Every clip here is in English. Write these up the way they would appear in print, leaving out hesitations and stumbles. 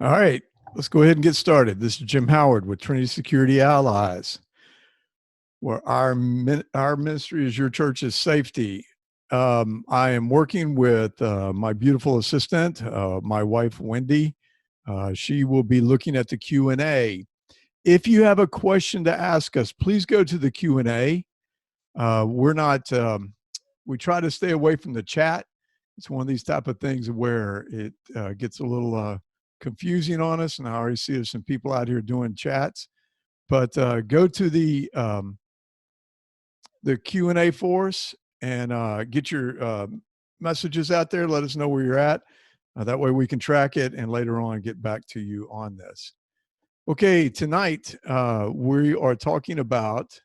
All right, let's go ahead and get started. This is Jim Howard with Trinity Security Allies, where our ministry is your church's safety. I am working with my beautiful assistant, my wife, Wendy. She will be looking at the Q&A. If you have a question to ask us, please go to the Q&A. We try to stay away from the chat. It's one of these type of things where it gets a little confusing on us. And I already see there's some people out here doing chats, but go to the Q&A for us and get your messages out there. Let us know where you're at. That way we can track it and later on get back to you on this. Okay, tonight we're talking about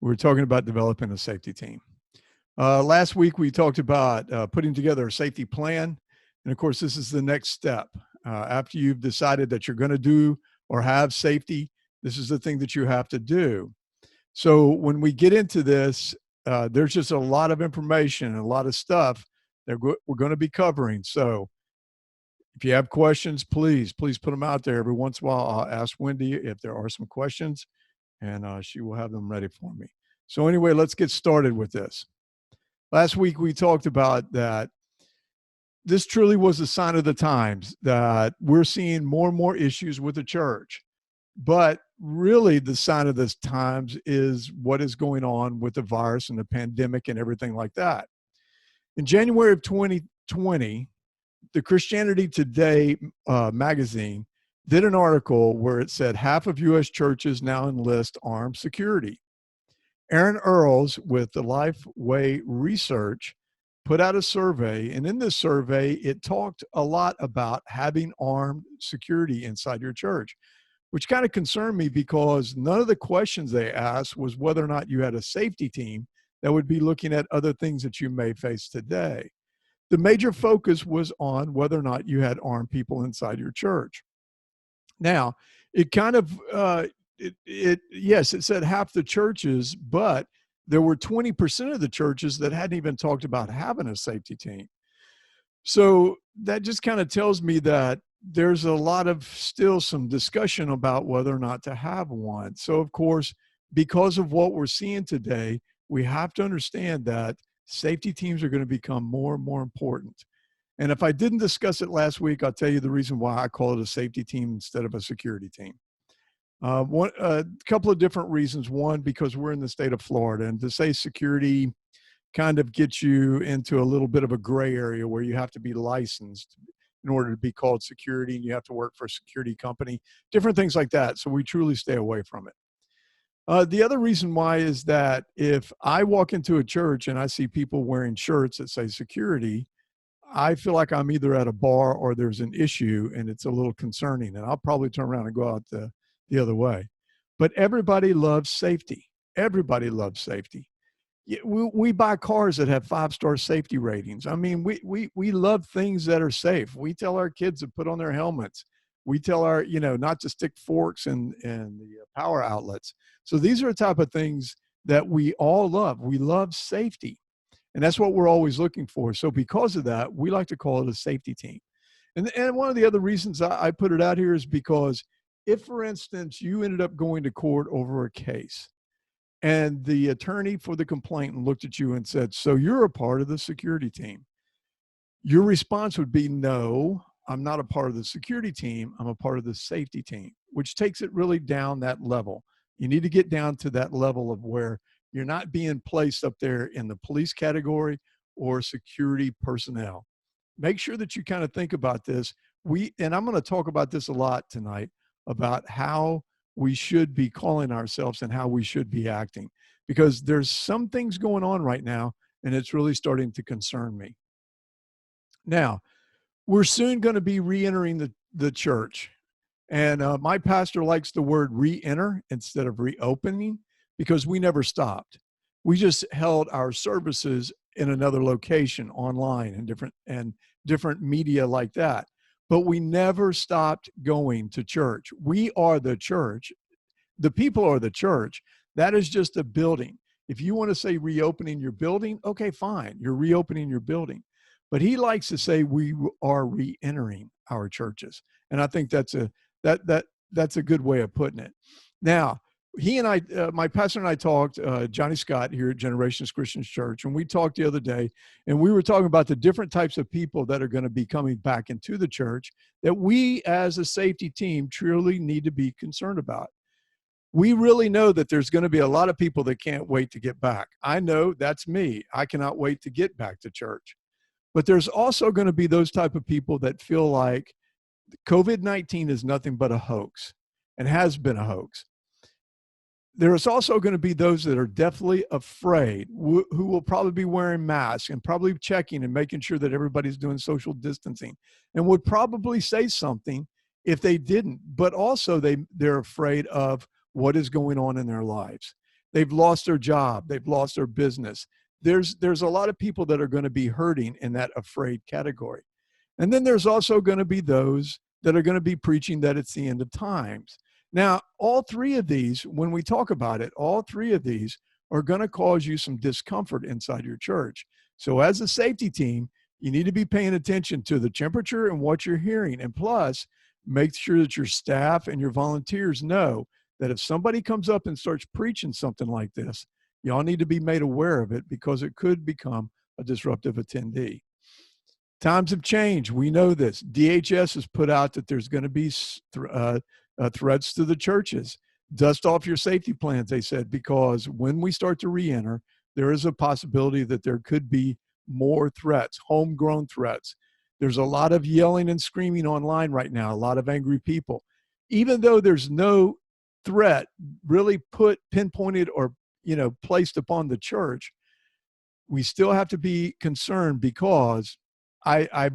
developing a safety team. Last week we talked about putting together a safety plan. And of course, this is the next step. After you've decided that you're going to do or have safety, this is the thing that you have to do. So when we get into this, there's just a lot of information and a lot of stuff that we're going to be covering. So if you have questions, please put them out there. Every once in a while, I'll ask Wendy if there are some questions, and she will have them ready for me. So anyway, let's get started with this. Last week, we talked about that this truly was a sign of the times, that we're seeing more and more issues with the church. But really, the sign of this times is what is going on with the virus and the pandemic and everything like that. In January of 2020, the Christianity Today magazine did an article where it said half of U.S. churches now enlist armed security. Aaron Earls with the Lifeway Research put out a survey, and in this survey, it talked a lot about having armed security inside your church, which kind of concerned me because none of the questions they asked was whether or not you had a safety team that would be looking at other things that you may face today. The major focus was on whether or not you had armed people inside your church. Now, it kind of, yes, it said half the churches, but there were 20% of the churches that hadn't even talked about having a safety team. So that just kind of tells me that there's a lot of still some discussion about whether or not to have one. So of course, because of what we're seeing today, we have to understand that safety teams are going to become more and more important. And if I didn't discuss it last week, I'll tell you the reason why I call it a safety team instead of a security team. A couple of different reasons. One, because we're in the state of Florida, and to say security kind of gets you into a little bit of a gray area where you have to be licensed in order to be called security, and you have to work for a security company, different things like that. So we truly stay away from it. The other reason why is that if I walk into a church and I see people wearing shirts that say security, I feel like I'm either at a bar or there's an issue, and it's a little concerning, and I'll probably turn around and go out the other way. But everybody loves safety. Everybody loves safety. We buy cars that have 5-star safety ratings. I mean, we love things that are safe. We tell our kids to put on their helmets. We tell our, not to stick forks in the power outlets. So these are the type of things that we all love. We love safety. And that's what we're always looking for. So because of that, we like to call it a safety team. And one of the other reasons I put it out here is because if, for instance, you ended up going to court over a case and the attorney for the complainant looked at you and said, "So you're a part of the security team," your response would be, "No, I'm not a part of the security team. I'm a part of the safety team," which takes it really down that level. You need to get down to that level of where you're not being placed up there in the police category or security personnel. Make sure that you kind of think about this. And I'm going to talk about this a lot tonight, about how we should be calling ourselves and how we should be acting, because there's some things going on right now, and it's really starting to concern me. Now, we're soon going to be re-entering the church. And my pastor likes the word re-enter instead of reopening, because we never stopped. We just held our services in another location online and different media like that. But we never stopped going to church. We are the church. The people are the church. That is just a building. If you want to say reopening your building, okay, fine. You're reopening your building. But he likes to say we are re-entering our churches. And I think that's a good way of putting it. Now, he and I, my pastor and I talked, Johnny Scott here at Generations Christian Church, and we talked the other day, and we were talking about the different types of people that are going to be coming back into the church that we as a safety team truly need to be concerned about. We really know that there's going to be a lot of people that can't wait to get back. I know that's me. I cannot wait to get back to church. But there's also going to be those type of people that feel like COVID-19 is nothing but a hoax and has been a hoax. There is also going to be those that are definitely afraid, who will probably be wearing masks and probably checking and making sure that everybody's doing social distancing, and would probably say something if they didn't. But also they're afraid of what is going on in their lives. They've lost their job. They've lost their business. There's a lot of people that are going to be hurting in that afraid category. And then there's also going to be those that are going to be preaching that it's the end of times. Now, all three of these, when we talk about it, all three of these are going to cause you some discomfort inside your church. So as a safety team, you need to be paying attention to the temperature and what you're hearing. And plus, make sure that your staff and your volunteers know that if somebody comes up and starts preaching something like this, y'all need to be made aware of it because it could become a disruptive attendee. Times have changed. We know this. DHS has put out that there's going to be threats to the churches. Dust off your safety plans, they said, because when we start to re-enter, there is a possibility that there could be more threats, homegrown threats. There's a lot of yelling and screaming online right now, a lot of angry people. Even though there's no threat really pinpointed or placed upon the church, we still have to be concerned because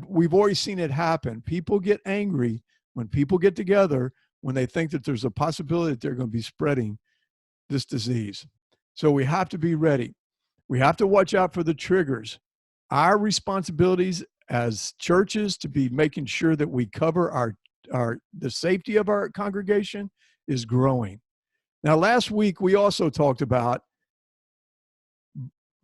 we've always seen it happen. People get angry when people get together when they think that there's a possibility that they're going to be spreading this disease. So we have to be ready. We have to watch out for the triggers. Our responsibilities as churches to be making sure that we cover the safety of our congregation is growing. Now, last week, we also talked about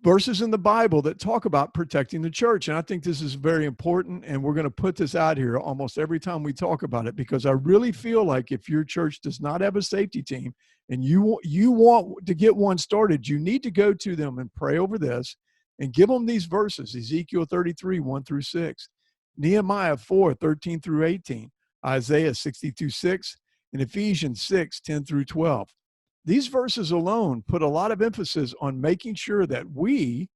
verses in the Bible that talk about protecting the church. And I think this is very important. And we're going to put this out here almost every time we talk about it, because I really feel like if your church does not have a safety team and you want to get one started, you need to go to them and pray over this and give them these verses: Ezekiel 33, 1-6, Nehemiah 4, 13-18, Isaiah 62:6, and Ephesians 6, 10-12. These verses alone put a lot of emphasis on making sure that we,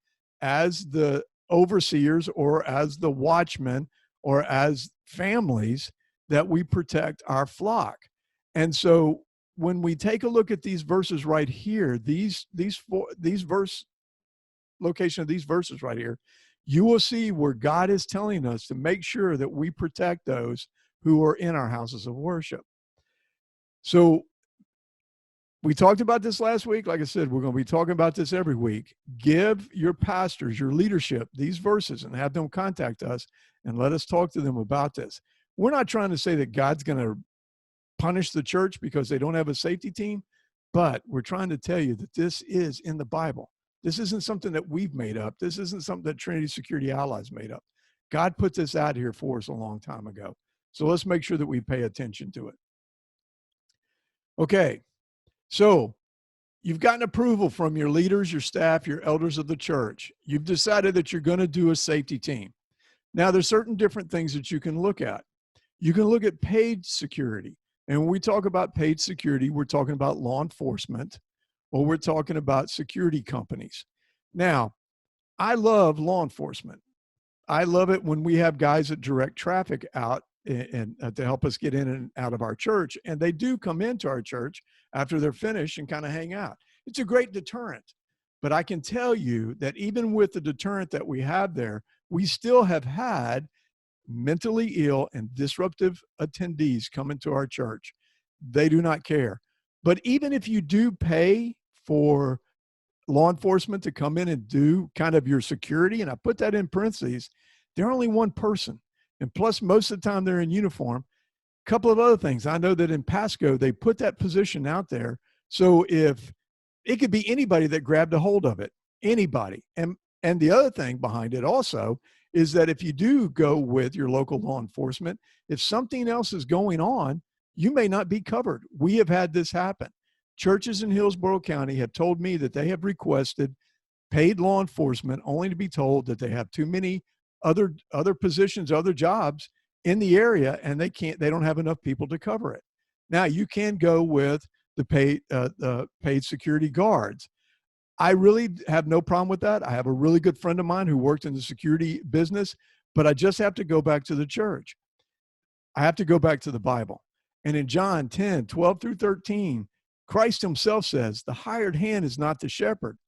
as the overseers or as the watchmen or as families, that we protect our flock. And so when we take a look at these verses right here, these location of these verses right here, you will see where God is telling us to make sure that we protect those who are in our houses of worship. So we talked about this last week. Like I said, we're going to be talking about this every week. Give your pastors, your leadership, these verses and have them contact us and let us talk to them about this. We're not trying to say that God's going to punish the church because they don't have a safety team, but we're trying to tell you that this is in the Bible. This isn't something that we've made up. This isn't something that Trinity Security Allies made up. God put this out here for us a long time ago. So let's make sure that we pay attention to it. Okay. So you've gotten approval from your leaders, your staff, your elders of the church. You've decided that you're going to do a safety team. Now, there's certain different things that you can look at. You can look at paid security. And when we talk about paid security, we're talking about law enforcement, or we're talking about security companies. Now, I love law enforcement. I love it when we have guys that direct traffic out and to help us get in and out of our church. And they do come into our church after they're finished and kind of hang out. It's a great deterrent. But I can tell you that even with the deterrent that we have there, we still have had mentally ill and disruptive attendees come into our church. They do not care. But even if you do pay for law enforcement to come in and do kind of your security, and I put that in parentheses, they're only one person. And plus, most of the time they're in uniform. A couple of other things. I know that in Pasco, they put that position out there. So if it could be anybody that grabbed a hold of it, anybody. And the other thing behind it also is that if you do go with your local law enforcement, if something else is going on, you may not be covered. We have had this happen. Churches in Hillsborough County have told me that they have requested paid law enforcement only to be told that they have too many other positions, other jobs in the area, and they don't have enough people to cover it. Now you can go with the paid security guards. I really have no problem with that. I have a really good friend of mine who worked in the security business, but I just have to go back to the church. I have to go back to the Bible. And in John 10, 12 through 13, Christ himself says, the hired hand is not the shepherd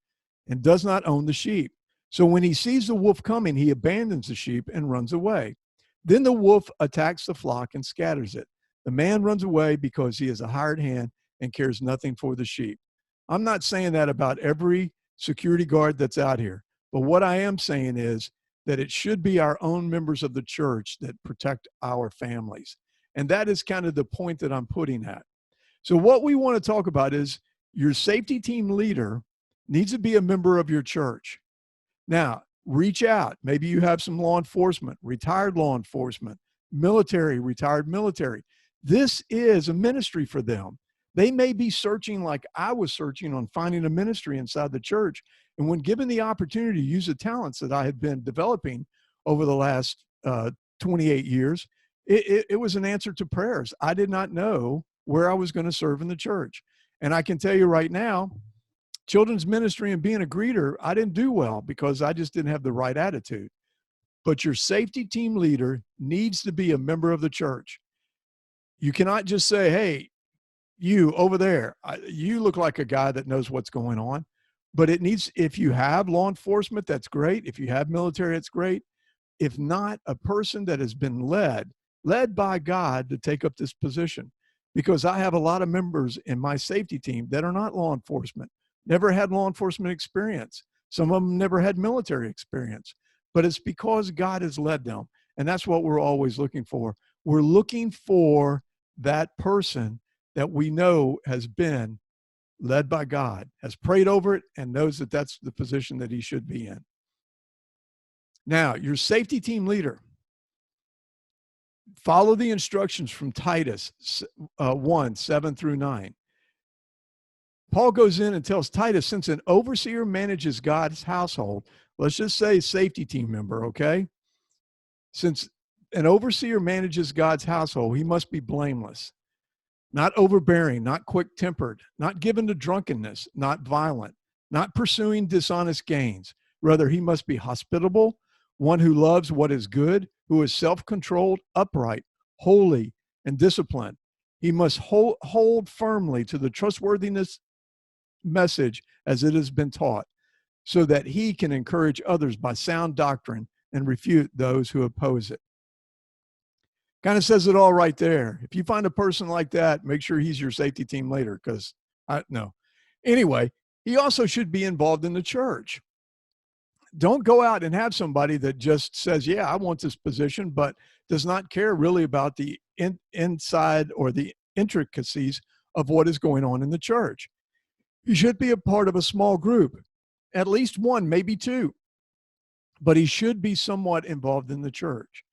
and does not own the sheep. So when he sees the wolf coming, he abandons the sheep and runs away. Then the wolf attacks the flock and scatters it. The man runs away because he is a hired hand and cares nothing for the sheep. I'm not saying that about every security guard that's out here, but what I am saying is that it should be our own members of the church that protect our families. And that is kind of the point that I'm putting at. So what we want to talk about is your safety team leader needs to be a member of your church. Now, reach out. Maybe you have some law enforcement, retired law enforcement, military, retired military. This is a ministry for them. They may be searching like I was searching on finding a ministry inside the church. And when given the opportunity to use the talents that I have been developing over the last 28 years, it was an answer to prayers. I did not know where I was going to serve in the church. And I can tell you right now, children's ministry and being a greeter, I didn't do well because I just didn't have the right attitude. But your safety team leader needs to be a member of the church. You cannot just say, hey, you over there, you look like a guy that knows what's going on. But it needs, if you have law enforcement, that's great. If you have military, it's great. If not, a person that has been led by God to take up this position. Because I have a lot of members in my safety team that are not law enforcement, never had law enforcement experience. Some of them never had military experience, but it's because God has led them. And that's what we're always looking for. We're looking for that person that we know has been led by God, has prayed over it, and knows that that's the position that he should be in. Now, your safety team leader, follow the instructions from Titus 1, 7 through 9. Paul goes in and tells Titus, since an overseer manages God's household, let's just say safety team member, okay? Since an overseer manages God's household, he must be blameless, not overbearing, not quick-tempered, not given to drunkenness, not violent, not pursuing dishonest gains. Rather, he must be hospitable, one who loves what is good, who is self-controlled, upright, holy, and disciplined. He must hold firmly to the trustworthiness message as it has been taught, so that he can encourage others by sound doctrine and refute those who oppose it. Kind of says it all right there. If you find a person like that, make sure he's your safety team leader, because no. Anyway, he also should be involved in the church. Don't go out and have somebody that just says, yeah, I want this position, but does not care really about the inside or the intricacies of what is going on in the church. You should be a part of a small group, at least one, maybe two, but he should be somewhat involved in the church.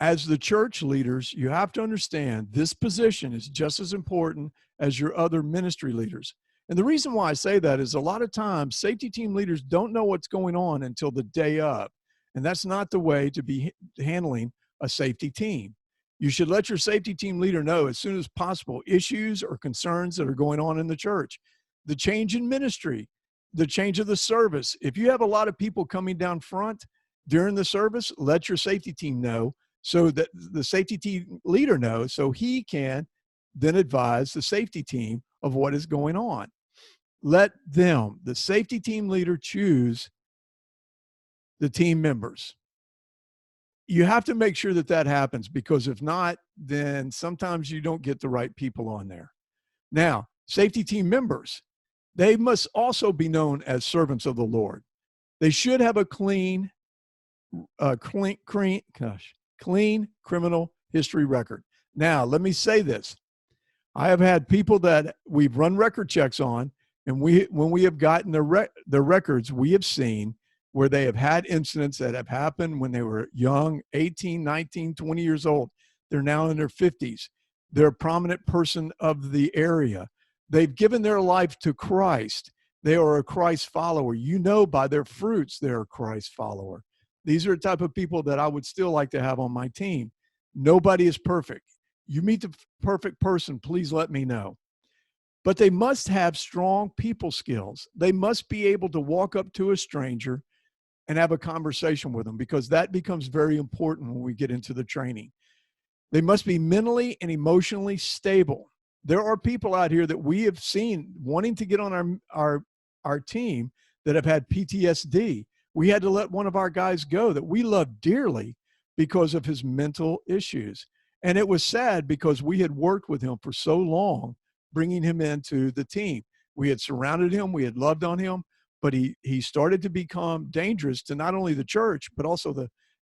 As the church leaders, you have to understand this position is just as important as your other ministry leaders. And the reason why I say that is a lot of times safety team leaders don't know what's going on until the day of. And that's not the way to be handling a safety team. You should let your safety team leader know as soon as possible issues or concerns that are going on in the church. The change in ministry, the change of the service. If you have a lot of people coming down front during the service, let your safety team know, so that the safety team leader knows, so he can then advise the safety team of what is going on. Let them, the safety team leader, choose the team members. You have to make sure that that happens, because if not, then sometimes you don't get the right people on there. Now, safety team members, they must also be known as servants of the Lord. They should have a clean criminal history record. Now, let me say this. I have had people that we've run record checks on, and when we have gotten the records, we have seen where they have had incidents that have happened when they were young, 18, 19, 20 years old. They're now in their 50s. They're a prominent person of the area. They've given their life to Christ. They are a Christ follower. You know by their fruits they're a Christ follower. These are the type of people that I would still like to have on my team. Nobody is perfect. You meet the perfect person, please let me know. But they must have strong people skills. They must be able to walk up to a stranger and have a conversation with them, because that becomes very important when we get into the training. They must be mentally and emotionally stable. There are people out here that we have seen wanting to get on our team that have had PTSD. We had to let one of our guys go that we love dearly because of his mental issues. And it was sad because we had worked with him for so long, bringing him into the team. We had surrounded him, we had loved on him, but he started to become dangerous to not only the church, but also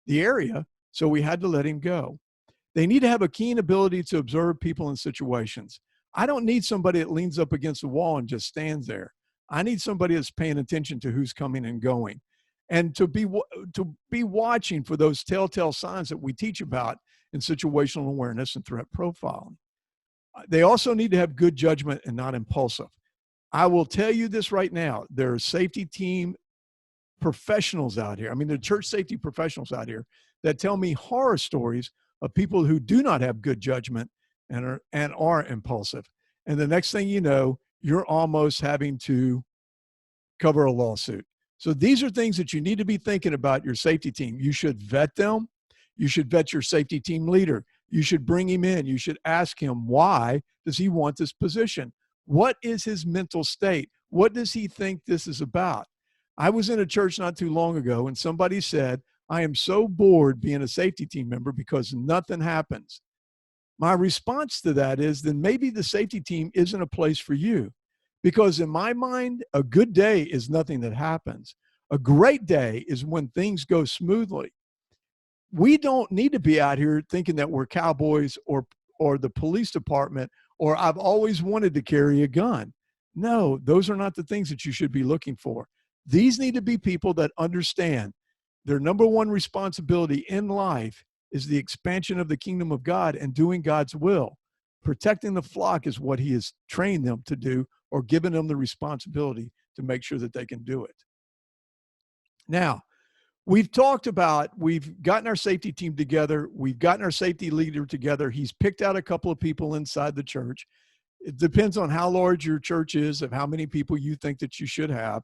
the area. So we had to let him go. They need to have a keen ability to observe people and situations. I don't need somebody that leans up against the wall and just stands there. I need somebody that's paying attention to who's coming and going, and to be watching for those telltale signs that we teach about in situational awareness and threat profiling. They also need to have good judgment and not impulsive. I will tell you this right now. There are safety team professionals out here. I mean, there are church safety professionals out here that tell me horror stories of people who do not have good judgment and are impulsive. And the next thing you know, you're almost having to cover a lawsuit. So these are things that you need to be thinking about your safety team. You should vet them. You should vet your safety team leader. You should bring him in. You should ask him, why does he want this position? What is his mental state? What does he think this is about? I was in a church not too long ago, and somebody said, I am so bored being a safety team member because nothing happens. My response to that is, then maybe the safety team isn't a place for you. Because in my mind, a good day is nothing that happens. A great day is when things go smoothly. We don't need to be out here thinking that we're cowboys or the police department, or I've always wanted to carry a gun. No, those are not the things that you should be looking for. These need to be people that understand their number one responsibility in life is the expansion of the kingdom of God and doing God's will. Protecting the flock is what he has trained them to do, or given them the responsibility to make sure that they can do it. Now, we've gotten our safety team together. We've gotten our safety leader together. He's picked out a couple of people inside the church. It depends on how large your church is, of how many people you think that you should have.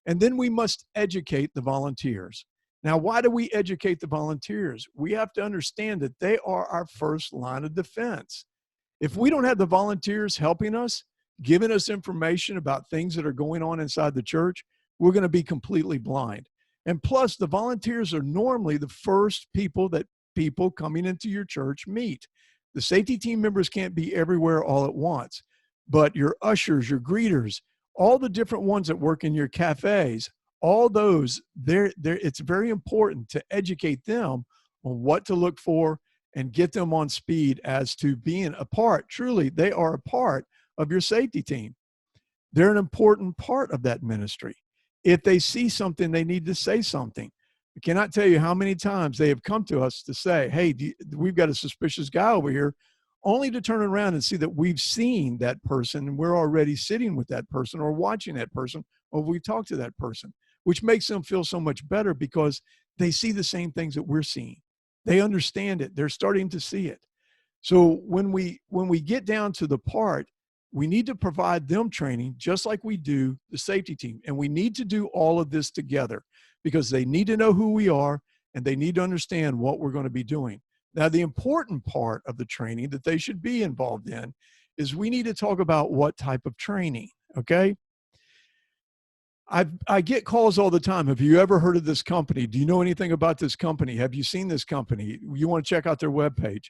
And then we must educate the volunteers. Now, why do we educate the volunteers? We have to understand that they are our first line of defense. If we don't have the volunteers helping us, giving us information about things that are going on inside the church, we're going to be completely blind. And plus, the volunteers are normally the first people that people coming into your church meet. The safety team members can't be everywhere all at once, but your ushers, your greeters, all the different ones that work in your cafes, all those, it's very important to educate them on what to look for and get them on speed as to being a part. Truly, they are a part of your safety team. They're an important part of that ministry. If they see something, they need to say something. I cannot tell you how many times they have come to us to say, hey, we've got a suspicious guy over here, only to turn around and see that we've seen that person and we're already sitting with that person or watching that person, or we talk to that person, which makes them feel so much better because they see the same things that we're seeing. They understand it. They're starting to see it. So when we get down to the part, we need to provide them training just like we do the safety team. And we need to do all of this together because they need to know who we are and they need to understand what we're going to be doing. Now, the important part of the training that they should be involved in is we need to talk about what type of training, okay? I get calls all the time. Have you ever heard of this company? Do you know anything about this company? Have you seen this company? You want to check out their webpage.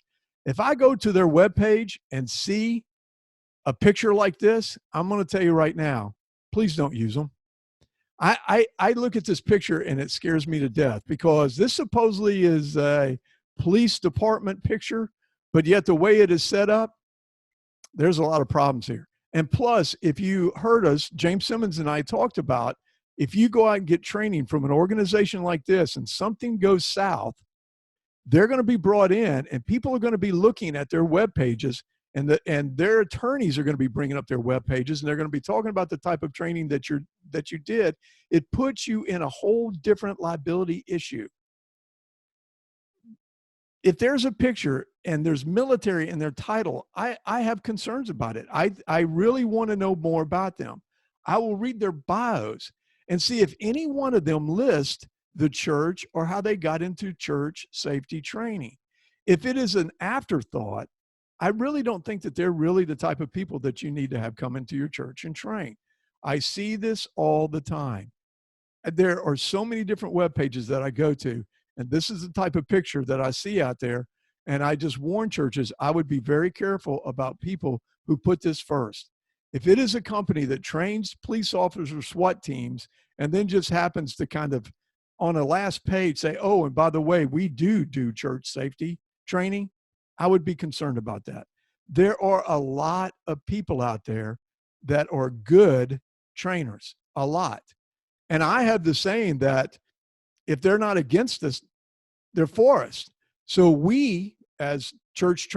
If I go to their webpage and see a picture like this, I'm going to tell you right now, please don't use them. I look at this picture and it scares me to death because this supposedly is a police department picture, but yet the way it is set up, there's a lot of problems here. And plus, if you heard us, James Simmons and I talked about If you go out and get training from an organization like this and something goes south, they're going to be brought in and people are going to be looking at their web pages, and their attorneys are going to be bringing up their web pages, and they're going to be talking about the type of training that you did. It puts you in a whole different liability issue. If there's a picture and there's military in their title, I have concerns about it. I really want to know more about them. I will read their bios and see if any one of them list the church or how they got into church safety training. If it is an afterthought, I really don't think that they're really the type of people that you need to have come into your church and train. I see this all the time. There are so many different web pages that I go to, and this is the type of picture that I see out there. And I just warn churches, I would be very careful about people who put this first. If it is a company that trains police officers or SWAT teams and then just happens to kind of on a last page say, oh, and by the way, we do church safety training, I would be concerned about that. There are a lot of people out there that are good trainers, a lot. And I have the saying that if they're not against us, they're for us. So we, as church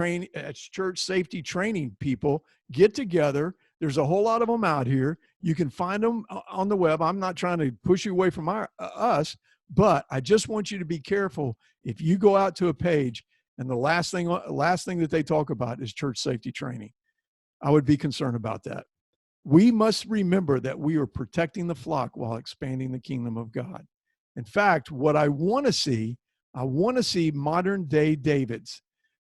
safety training people, get together. There's a whole lot of them out here. You can find them on the web. I'm not trying to push you away from us, but I just want you to be careful. If you go out to a page and the last thing that they talk about is church safety training, I would be concerned about that. We must remember that we are protecting the flock while expanding the kingdom of God. In fact, what I want to see modern day Davids.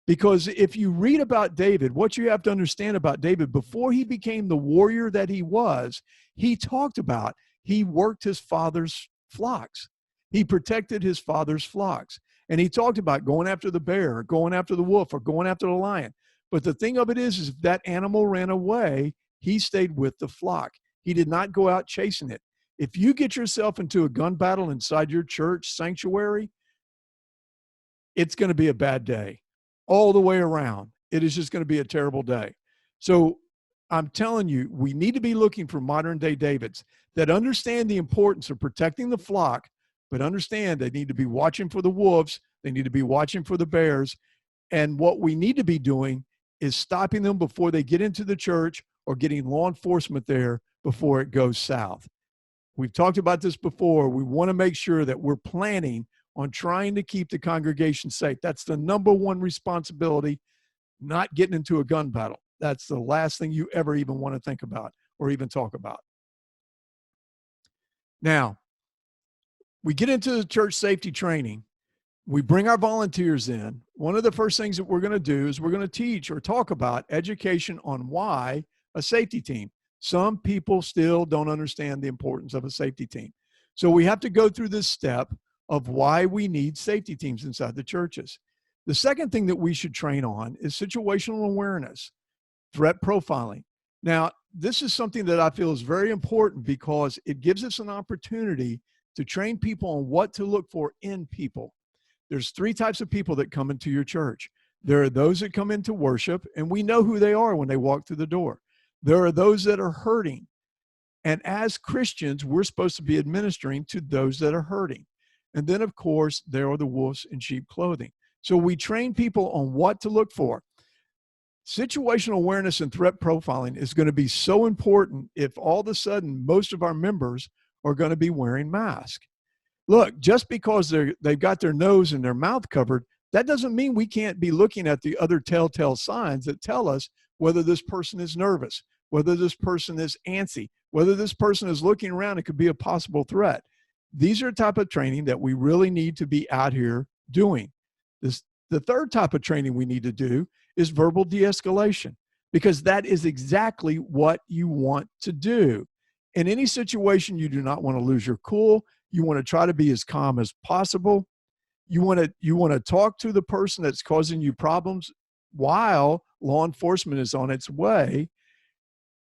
Because if you read about David, what you have to understand about David, before he became the warrior that he was, he talked about, he worked his father's flocks. He protected his father's flocks. And he talked about going after the bear, or going after the wolf, or going after the lion. But the thing of it is if that animal ran away, he stayed with the flock. He did not go out chasing it. If you get yourself into a gun battle inside your church sanctuary, it's going to be a bad day all the way around. It is just going to be a terrible day. So I'm telling you, we need to be looking for modern day Davids that understand the importance of protecting the flock, but understand they need to be watching for the wolves. They need to be watching for the bears. And what we need to be doing is stopping them before they get into the church or getting law enforcement there before it goes south. We've talked about this before. We want to make sure that we're planning on trying to keep the congregation safe. That's the number one responsibility, not getting into a gun battle. That's the last thing you ever even want to think about or even talk about. Now, we get into the church safety training. We bring our volunteers in. One of the first things that we're going to do is we're going to teach or talk about education on why a safety team. Some people still don't understand the importance of a safety team. So we have to go through this step of why we need safety teams inside the churches. The second thing that we should train on is situational awareness, threat profiling. Now, this is something that I feel is very important because it gives us an opportunity to train people on what to look for in people. There's three types of people that come into your church. There are those that come into worship, and we know who they are when they walk through the door. There are those that are hurting. And as Christians, we're supposed to be administering to those that are hurting. And then, of course, there are the wolves in sheep clothing. So we train people on what to look for. Situational awareness and threat profiling is going to be so important if all of a sudden most of our members are going to be wearing masks. Look, just because they've got their nose and their mouth covered, that doesn't mean we can't be looking at the other telltale signs that tell us whether this person is nervous, whether this person is antsy, whether this person is looking around. It could be a possible threat. These are the type of training that we really need to be out here doing. The third type of training we need to do is verbal de-escalation, because that is exactly what you want to do. In any situation, you do not want to lose your cool. You want to try to be as calm as possible. You want to talk to the person that's causing you problems while law enforcement is on its way.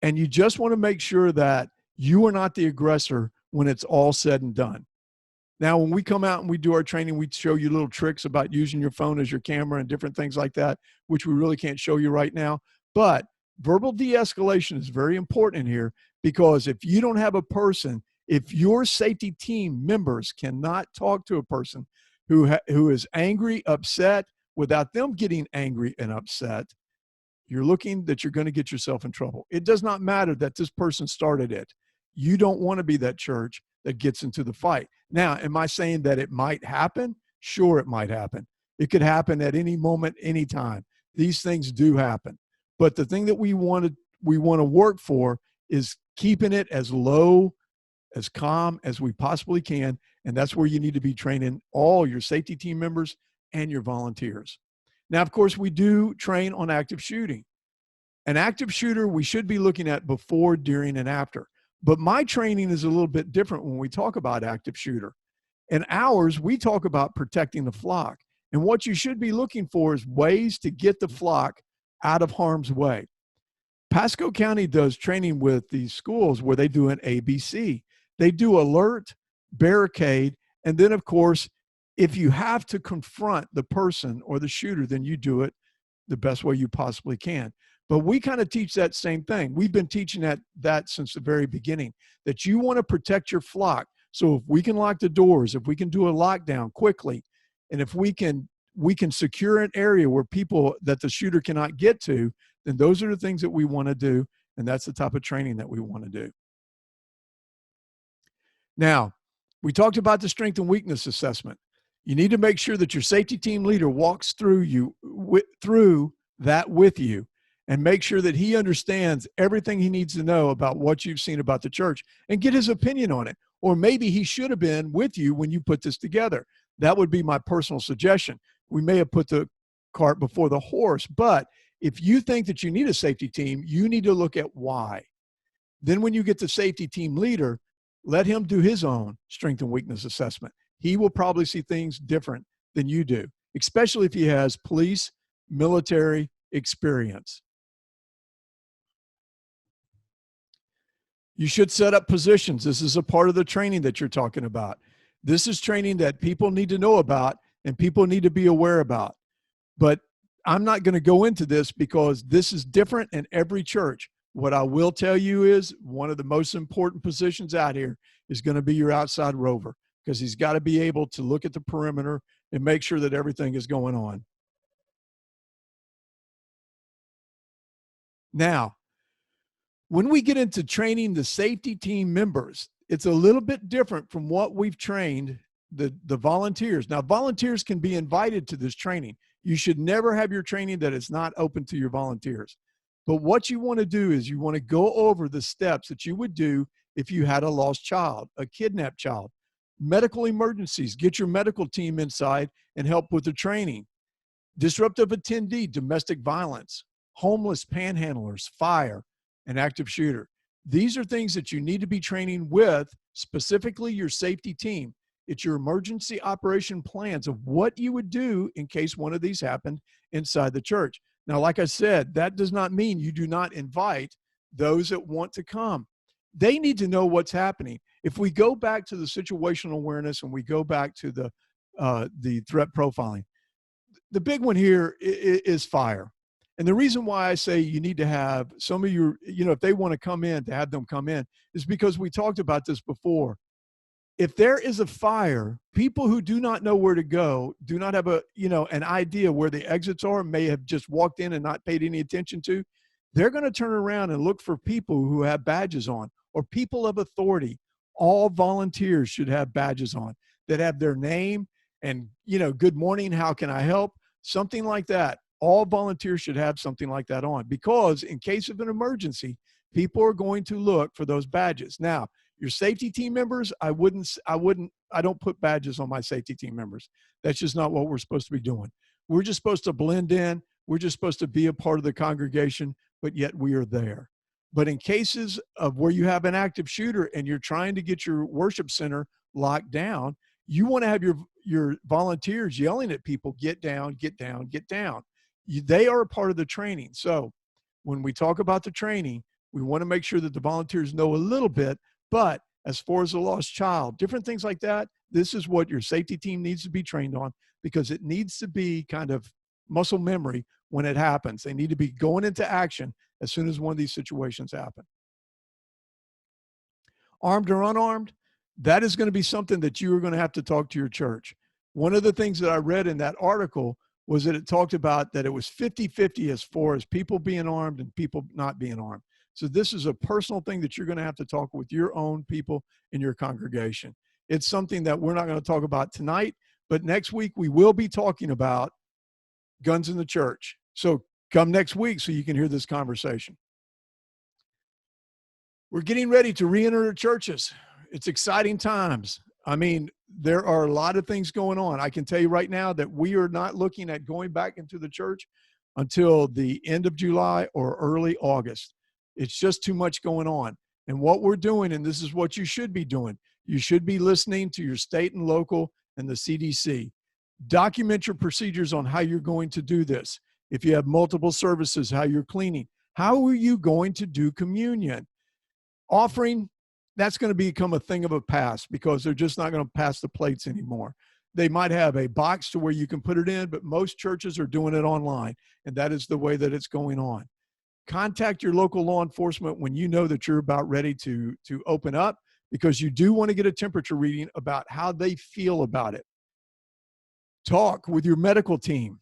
And you just want to make sure that you are not the aggressor when it's all said and done. Now, when we come out and we do our training, we show you little tricks about using your phone as your camera and different things like that, which we really can't show you right now. But verbal de-escalation is very important here, because if you don't have a person, If your safety team members cannot talk to a person who is angry, upset, without them getting angry and upset, you're looking that you're going to get yourself in trouble. It does not matter that this person started it. You don't want to be that church that gets into the fight. Now, am I saying that it might happen? Sure, it might happen. It could happen at any moment, anytime. These things do happen. But the thing that we want to work for is keeping it as low, as calm as we possibly can. And that's where you need to be training all your safety team members and your volunteers. Now, of course, we do train on active shooting. An active shooter we should be looking at before, during, and after. But my training is a little bit different when we talk about active shooter. In ours, we talk about protecting the flock. And what you should be looking for is ways to get the flock out of harm's way. Pasco County does training with these schools where they do an ABC. They do alert, barricade, and then, of course, if you have to confront the person or the shooter, then you do it the best way you possibly can. But we kind of teach that same thing. We've been teaching that since the very beginning, that you want to protect your flock. So if we can lock the doors, if we can do a lockdown quickly, and if we can secure an area where people that the shooter cannot get to, then those are the things that we want to do, and that's the type of training that we want to do. Now, we talked about the strength and weakness assessment. You need to make sure that your safety team leader walks through that with you and make sure that he understands everything he needs to know about what you've seen about the church and get his opinion on it. Or maybe he should have been with you when you put this together. That would be my personal suggestion. We may have put the cart before the horse, but if you think that you need a safety team, you need to look at why. Then when you get the safety team leader, let him do his own strength and weakness assessment. He will probably see things different than you do, especially if he has police, military experience. You should set up positions. This is a part of the training that you're talking about. This is training that people need to know about and people need to be aware about. But I'm not going to go into this because this is different in every church. What I will tell you is one of the most important positions out here is going to be your outside rover, because he's got to be able to look at the perimeter and make sure that everything is going on. Now, when we get into training the safety team members, it's a little bit different from what we've trained the volunteers. Now, volunteers can be invited to this training. You should never have your training that is not open to your volunteers. But what you want to do is you want to go over the steps that you would do if you had a lost child, a kidnapped child, medical emergencies, get your medical team inside and help with the training, disruptive attendee, domestic violence, homeless panhandlers, fire, and active shooter. These are things that you need to be training with, specifically your safety team. It's your emergency operation plans of what you would do in case one of these happened inside the church. Now, like I said, that does not mean you do not invite those that want to come. They need to know what's happening. If we go back to the situational awareness and we go back to the threat profiling, the big one here is fire. And the reason why I say you need to have some of your, if they want to come in, to have them come in, is because we talked about this before. If there is a fire, people who do not know where to go, do not have an idea where the exits are, may have just walked in and not paid any attention to, they're going to turn around and look for people who have badges on or people of authority. All volunteers should have badges on that have their name and, good morning, how can I help? Something like that. All volunteers should have something like that on, because in case of an emergency, people are going to look for those badges. Now, your safety team members, I don't put badges on my safety team members. That's just not what we're supposed to be doing. We're just supposed to blend in. We're just supposed to be a part of the congregation, but yet we are there. But in cases of where you have an active shooter and you're trying to get your worship center locked down, you want to have your volunteers yelling at people, get down, get down, get down. They are a part of the training. So when we talk about the training, we want to make sure that the volunteers know a little bit. But as far as a lost child, different things like that, this is what your safety team needs to be trained on, because it needs to be kind of muscle memory when it happens. They need to be going into action as soon as one of these situations happen. Armed or unarmed, that is going to be something that you are going to have to talk to your church. One of the things that I read in that article was that it talked about that it was 50-50 as far as people being armed and people not being armed. So this is a personal thing that you're going to have to talk with your own people in your congregation. It's something that we're not going to talk about tonight, but next week we will be talking about guns in the church. So come next week so you can hear this conversation. We're getting ready to re-enter the churches. It's exciting times. I mean, there are a lot of things going on. I can tell you right now that we are not looking at going back into the church until the end of July or early August. It's just too much going on. And what we're doing, and this is what you should be doing, you should be listening to your state and local and the CDC. Document your procedures on how you're going to do this. If you have multiple services, how you're cleaning. How are you going to do communion? Offering, that's going to become a thing of a past because they're just not going to pass the plates anymore. They might have a box to where you can put it in, but most churches are doing it online, and that is the way that it's going on. Contact your local law enforcement when you know that you're about ready to open up, because you do want to get a temperature reading about how they feel about it. Talk with your medical team.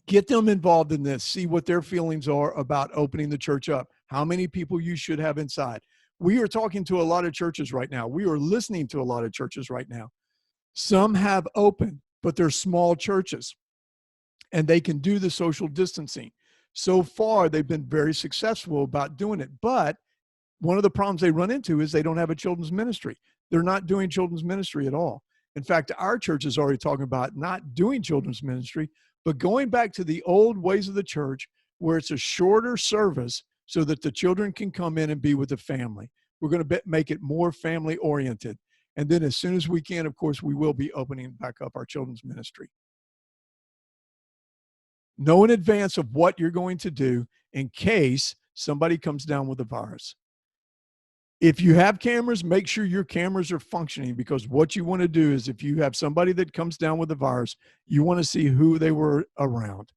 Get them involved in this. See what their feelings are about opening the church up. How many people you should have inside. We are talking to a lot of churches right now. We are listening to a lot of churches right now. Some have opened, but they're small churches, and they can do the social distancing. So far, they've been very successful about doing it. But one of the problems they run into is they don't have a children's ministry. They're not doing children's ministry at all. In fact, our church is already talking about not doing children's ministry, but going back to the old ways of the church where it's a shorter service so that the children can come in and be with the family. We're going to make it more family oriented. And then as soon as we can, of course, we will be opening back up our children's ministry. Know in advance of what you're going to do in case somebody comes down with the virus. If you have cameras, make sure your cameras are functioning, because what you want to do is if you have somebody that comes down with the virus, you want to see who they were around.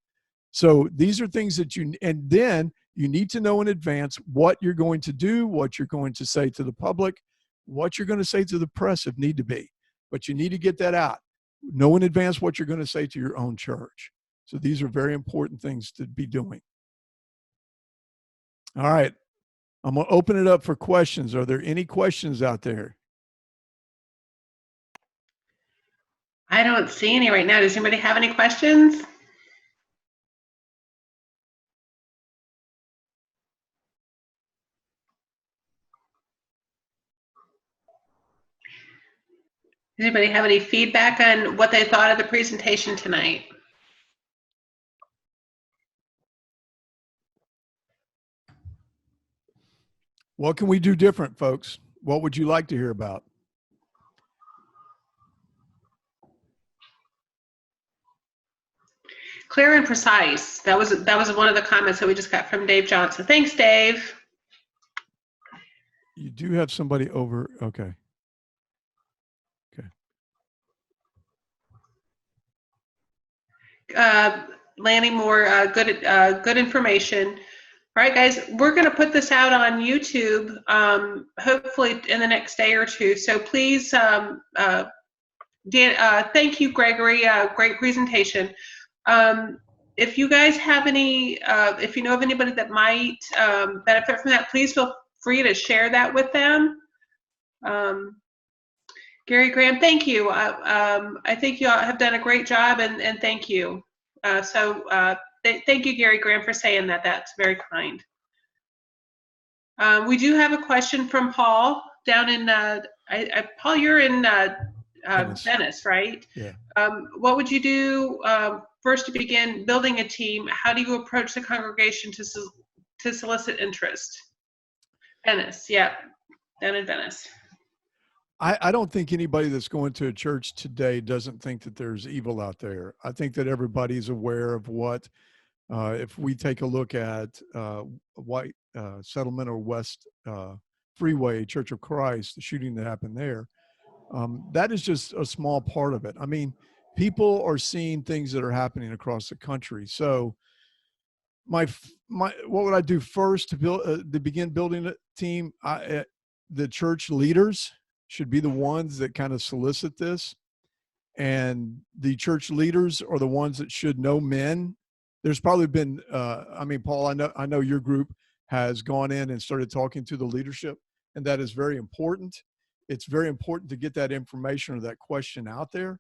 So these are things that and then you need to know in advance what you're going to do, what you're going to say to the public, what you're going to say to the press if need to be. But you need to get that out. Know in advance what you're going to say to your own church. So these are very important things to be doing. All right. I'm going to open it up for questions. Are there any questions out there? I don't see any right now. Does anybody have any questions? Does anybody have any feedback on what they thought of the presentation tonight? What can we do different, folks? What would you like to hear about? Clear and precise. That was one of the comments that we just got from Dave Johnson. Thanks, Dave. You do have somebody over. Okay. Lanny Moore, good information. All right, guys, we're going to put this out on YouTube, hopefully in the next day or two. So please, Dan, thank you, Gregory. Great presentation. If you guys have any, if you know of anybody that might benefit from that, please feel free to share that with them. Gary Graham, thank you. I think you all have done a great job, and thank you. Thank you, Gary Graham, for saying that. That's very kind. We do have a question from Paul down in, Paul, you're in Venice, right? Yeah. What would you do first to begin building a team? How do you approach the congregation to solicit interest? Venice, yeah, down in Venice. I don't think anybody that's going to a church today doesn't think that there's evil out there. I think that everybody's aware of what, if we take a look at White Settlement or West Freeway, Church of Christ, the shooting that happened there, that is just a small part of it. I mean, people are seeing things that are happening across the country. So what would I do first to begin building a team? The church leaders should be the ones that kind of solicit this. And the church leaders are the ones that should know men. There's probably been, I mean, Paul, I know your group has gone in and started talking to the leadership, and that is very important. It's very important to get that information or that question out there.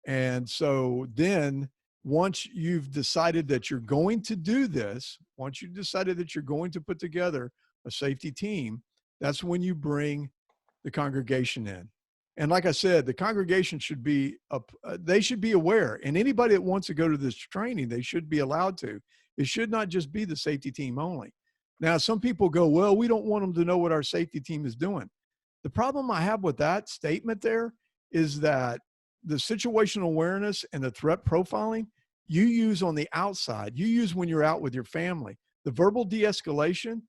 And so then once you've decided that you're going to do this, once you've decided that you're going to put together a safety team, that's when you bring the congregation in. And like I said, the congregation should be, they should be aware. And anybody that wants to go to this training, they should be allowed to. It should not just be the safety team only. Now, some people go, well, we don't want them to know what our safety team is doing. The problem I have with that statement there is that the situational awareness and the threat profiling you use on the outside, you use when you're out with your family. The verbal de-escalation,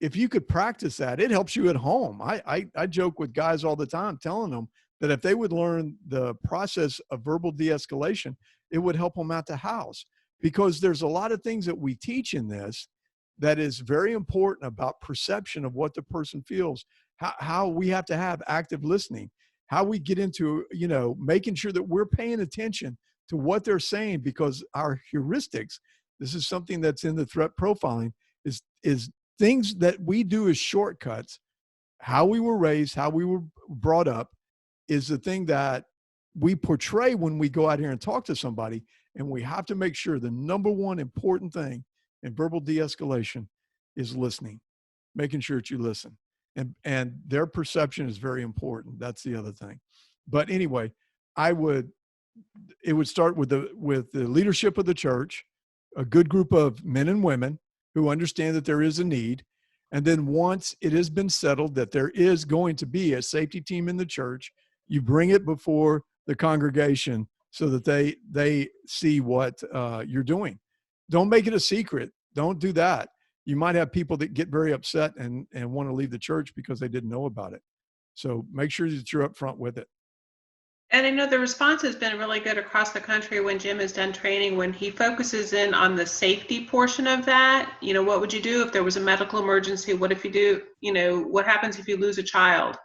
if you could practice that, it helps you at home. I joke with guys all the time, telling them that if they would learn the process of verbal de-escalation, it would help them out the house, because there's a lot of things that we teach in this that is very important about perception of what the person feels, how we have to have active listening, how we get into, making sure that we're paying attention to what they're saying, because our heuristics, this is something that's in the threat profiling, is things that we do as shortcuts. How we were raised, how we were brought up is the thing that we portray when we go out here and talk to somebody. And we have to make sure the number one important thing in verbal de-escalation is listening, making sure that you listen. And their perception is very important. That's the other thing. But anyway, it would start with the leadership of the church, a good group of men and women who understand that there is a need. And then once it has been settled that there is going to be a safety team in the church, you bring it before the congregation so that they see what you're doing. Don't make it a secret. Don't do that. You might have people that get very upset and want to leave the church because they didn't know about it. So make sure that you're upfront with it. And I know the response has been really good across the country when Jim has done training, when he focuses in on the safety portion of that. What would you do if there was a medical emergency? What if you do, what happens if you lose a child?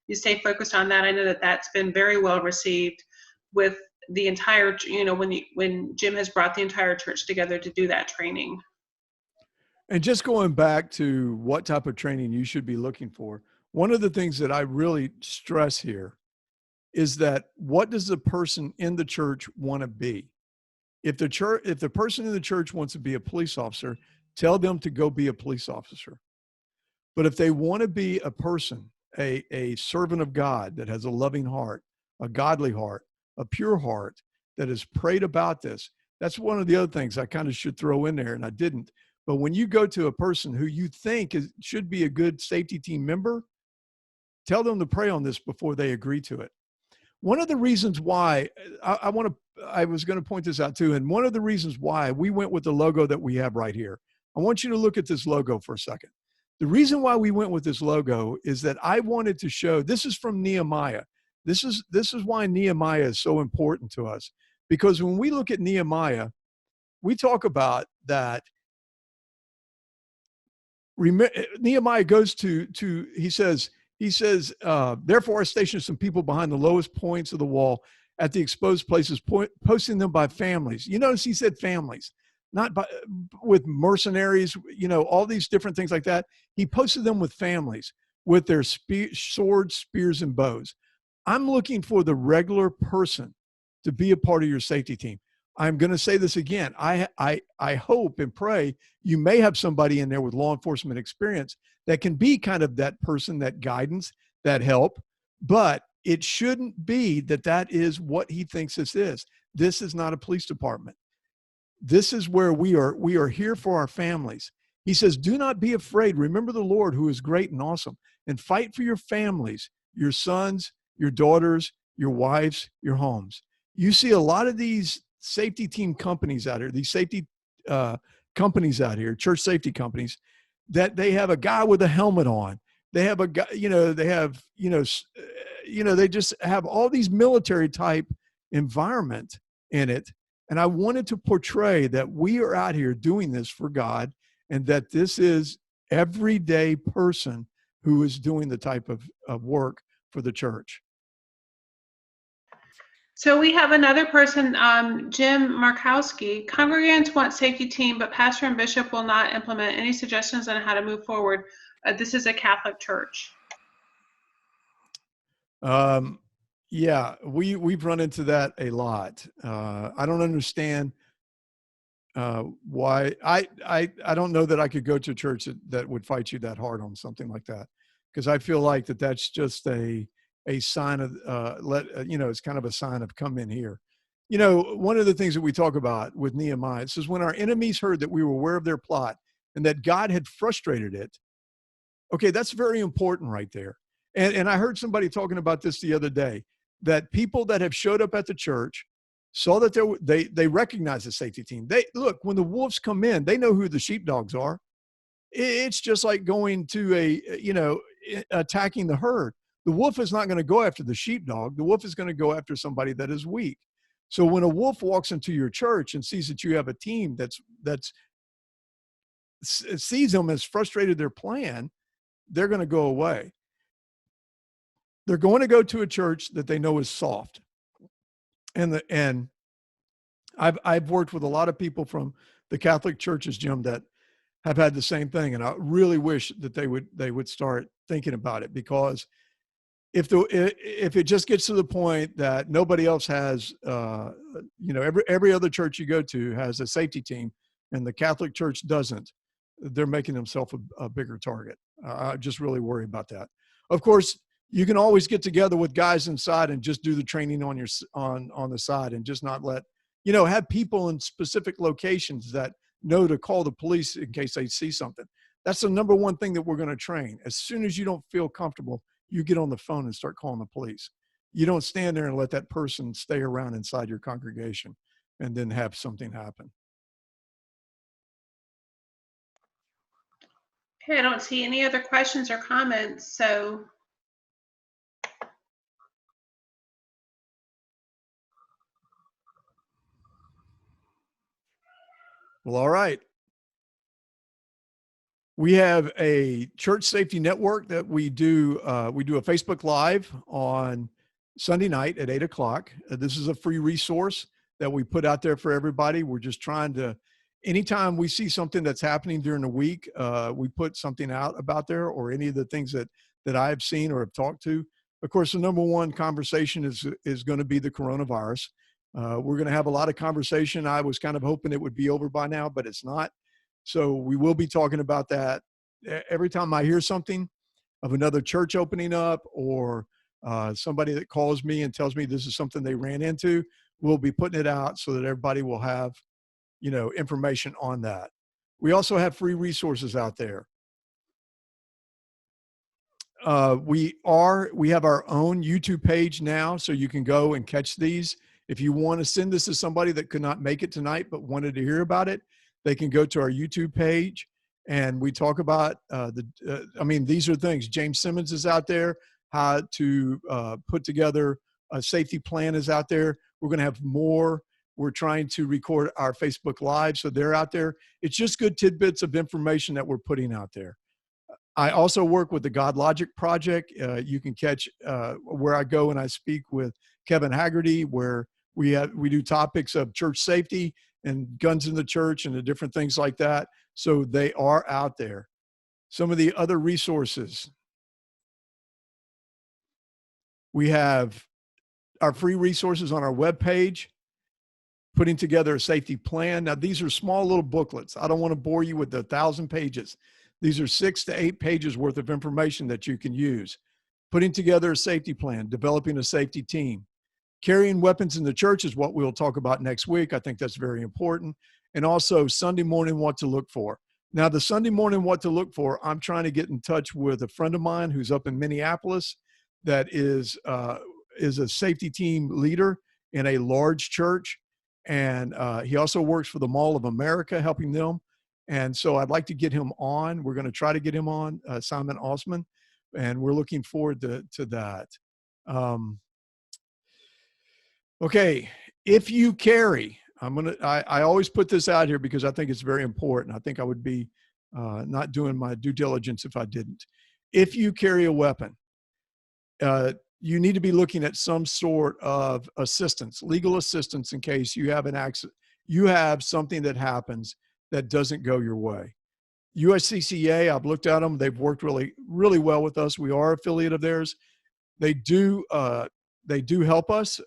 You stay focused on that. I know that that's been very well received with the entire, when Jim has brought the entire church together to do that training. And just going back to what type of training you should be looking for, one of the things that I really stress here is that what does the person in the church want to be? If the person in the church wants to be a police officer, tell them to go be a police officer. But if they want to be a person, a servant of God that has a loving heart, a godly heart, a pure heart that has prayed about this, that's one of the other things I kind of should throw in there, and I didn't. But when you go to a person who you think should be a good safety team member, tell them to pray on this before they agree to it. One of the reasons why I was going to point this out too, and one of the reasons why we went with the logo that we have right here. I want you to look at this logo for a second. The reason why we went with this logo is that I wanted to show, this is from Nehemiah. This is why Nehemiah is so important to us, because when we look at Nehemiah, we talk about that. Nehemiah goes to he says, therefore I stationed some people behind the lowest points of the wall at the exposed places, posting them by families. You notice he said families, not with mercenaries, all these different things like that. He posted them with families, with their swords, spears, and bows. I'm looking for the regular person to be a part of your safety team. I'm going to say this again. I hope and pray you may have somebody in there with law enforcement experience that can be kind of that person, that guidance, that help. But it shouldn't be that is what he thinks this is. This is not a police department. This is where we are here for our families. He says, do not be afraid. Remember the Lord who is great and awesome, and fight for your families, your sons, your daughters, your wives, your homes. You see a lot of these safety team companies out here, these safety companies out here, church safety companies, that they have a guy with a helmet on. They have a guy, they just have all these military type environment in it. And I wanted to portray that we are out here doing this for God, and that this is everyday person who is doing the type of work for the church. So we have another person, Jim Markowski. Congregants want safety team, but pastor and bishop will not implement any suggestions on how to move forward. This is a Catholic church. Yeah, we've run into that a lot. I don't understand why. I don't know that I could go to a church that would fight you that hard on something like that, because I feel like that's just a sign of it's kind of a sign of come in here. One of the things that we talk about with Nehemiah, it says, when our enemies heard that we were aware of their plot and that God had frustrated it. Okay, that's very important right there. And I heard somebody talking about this the other day, that people that have showed up at the church saw that they recognize the safety team. They look, when the wolves come in, they know who the sheepdogs are. It's just like going to attacking the herd. The wolf is not going to go after the sheepdog. The wolf is going to go after somebody that is weak. So when a wolf walks into your church and sees that you have a team that's sees them as frustrated their plan, they're going to go away. They're going to go to a church that they know is soft. And I've worked with a lot of people from the Catholic churches, Jim, that have had the same thing. And I really wish that they would start thinking about it, because if it just gets to the point that nobody else has, every other church you go to has a safety team and the Catholic church doesn't, they're making themselves a bigger target. I just really worry about that. Of course, you can always get together with guys inside and just do the training on the side, and just not let, have people in specific locations that know to call the police in case they see something. That's the number one thing that we're going to train. As soon as you don't feel comfortable, you get on the phone and start calling the police. You don't stand there and let that person stay around inside your congregation and then have something happen. Okay, I don't see any other questions or comments, so. Well, all right. We have a church safety network that we do. We do a Facebook Live on Sunday night at 8:00. This is a free resource that we put out there for everybody. We're just trying to, anytime we see something that's happening during the week, we put something out about there, or any of the things that I've seen or have talked to. Of course, the number one conversation is going to be the coronavirus. We're going to have a lot of conversation. I was kind of hoping it would be over by now, but it's not. So we will be talking about that. Every time I hear something of another church opening up, or somebody that calls me and tells me this is something they ran into, we'll be putting it out so that everybody will have, information on that. We also have free resources out there. We have our own YouTube page now, so you can go and catch these. If you want to send this to somebody that could not make it tonight but wanted to hear about it, they can go to our YouTube page, and we talk about these are things. James Simmons is out there. How to put together a safety plan is out there. We're going to have more. We're trying to record our Facebook Live, so they're out there. It's just good tidbits of information that we're putting out there. I also work with the God Logic Project. You can catch where I go and I speak with Kevin Haggerty, where we do topics of church safety and guns in the church and the different things like that. So they are out there. Some of the other resources. We have our free resources on our webpage, putting together a safety plan. Now, these are small little booklets. I don't want to bore you with the 1,000 pages. These are 6 to 8 pages worth of information that you can use. Putting together a safety plan, developing a safety team. Carrying weapons in the church is what we'll talk about next week. I think that's very important. And also Sunday morning, what to look for. Now, the Sunday morning, what to look for, I'm trying to get in touch with a friend of mine who's up in Minneapolis that is a safety team leader in a large church. And he also works for the Mall of America, helping them. And so I'd like to get him on. We're going to try to get him on, Simon Osman, and we're looking forward to that. Okay, if you carry, I always put this out here because I think it's very important. I think I would be not doing my due diligence if I didn't. If you carry a weapon, you need to be looking at some sort of assistance, legal assistance, in case you have an accident, you have something that happens that doesn't go your way. USCCA, I've looked at them. They've worked really, really well with us. We are an affiliate of theirs. They do help us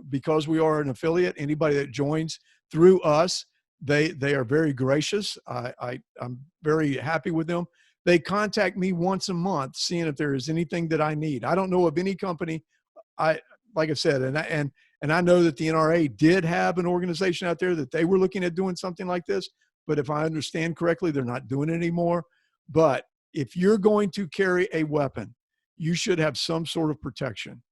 because we are an affiliate. Anybody that joins through us, they are very gracious. I'm very happy with them. They contact me once a month, seeing if there is anything that I need. I don't know of any company. Like I said, and I know that the NRA did have an organization out there that they were looking at doing something like this. But if I understand correctly, they're not doing it anymore. But if you're going to carry a weapon, you should have some sort of protection.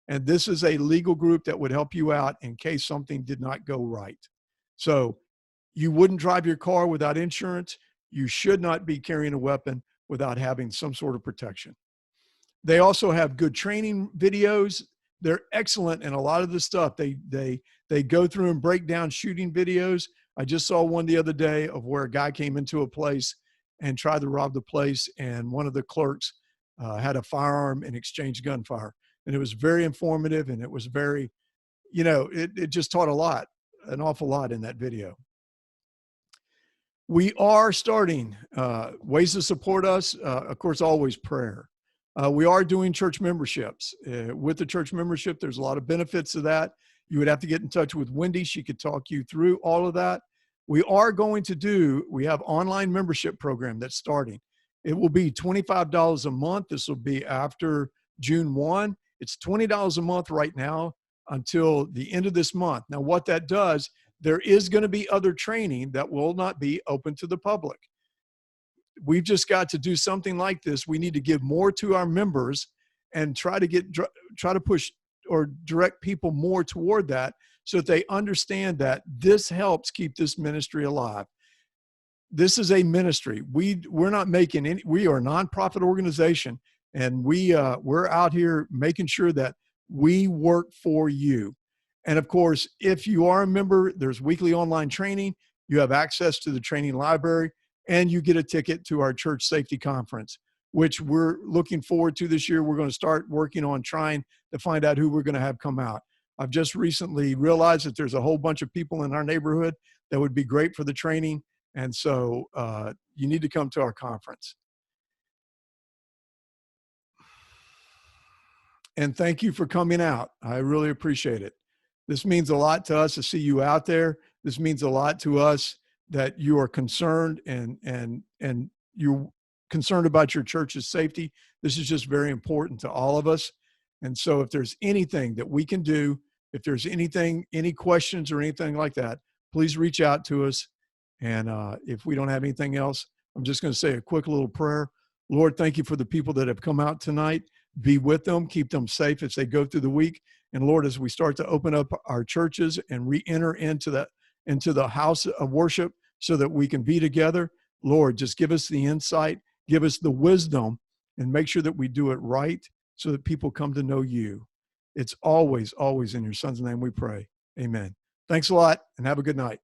And this is a legal group that would help you out in case something did not go right. So you wouldn't drive your car without insurance. You should not be carrying a weapon without having some sort of protection. They also have good training videos. They're excellent in a lot of the stuff. They go through and break down shooting videos. I just saw one the other day of where a guy came into a place and tried to rob the place, and one of the clerks had a firearm and exchanged gunfire. And it was very informative, and it was very, it just taught an awful lot in that video. We are starting ways to support us. Of course, always prayer. We are doing church memberships. With the church membership, there's a lot of benefits to that. You would have to get in touch with Wendy. She could talk you through all of that. We have online membership program that's starting. It will be $25 a month. This will be after June 1. It's $20 a month right now until the end of this month. Now, what that does, there is going to be other training that will not be open to the public. We've just got to do something like this. We need to give more to our members and try to push or direct people more toward that, so that they understand that this helps keep this ministry alive. This is a ministry. We're not making any. We are a nonprofit organization, and we're out here making sure that we work for you. And of course, if you are a member, there's weekly online training. You have access to the training library, and you get a ticket to our church safety conference, which we're looking forward to this year. We're going to start working on trying to find out who we're going to have come out. I've just recently realized that there's a whole bunch of people in our neighborhood that would be great for the training. And so you need to come to our conference. And thank you for coming out. I really appreciate it. This means a lot to us to see you out there. This means a lot to us that you are concerned and you're concerned about your church's safety. This is just very important to all of us. And so if there's anything that we can do, if there's anything, any questions or anything like that, please reach out to us. And if we don't have anything else, I'm just going to say a quick little prayer. Lord, thank you for the people that have come out tonight. Be with them, keep them safe as they go through the week. And Lord, as we start to open up our churches and re-enter into the house of worship so that we can be together, Lord, just give us the insight, give us the wisdom, and make sure that we do it right so that people come to know you. It's always, always in your son's name we pray. Amen. Thanks a lot and have a good night.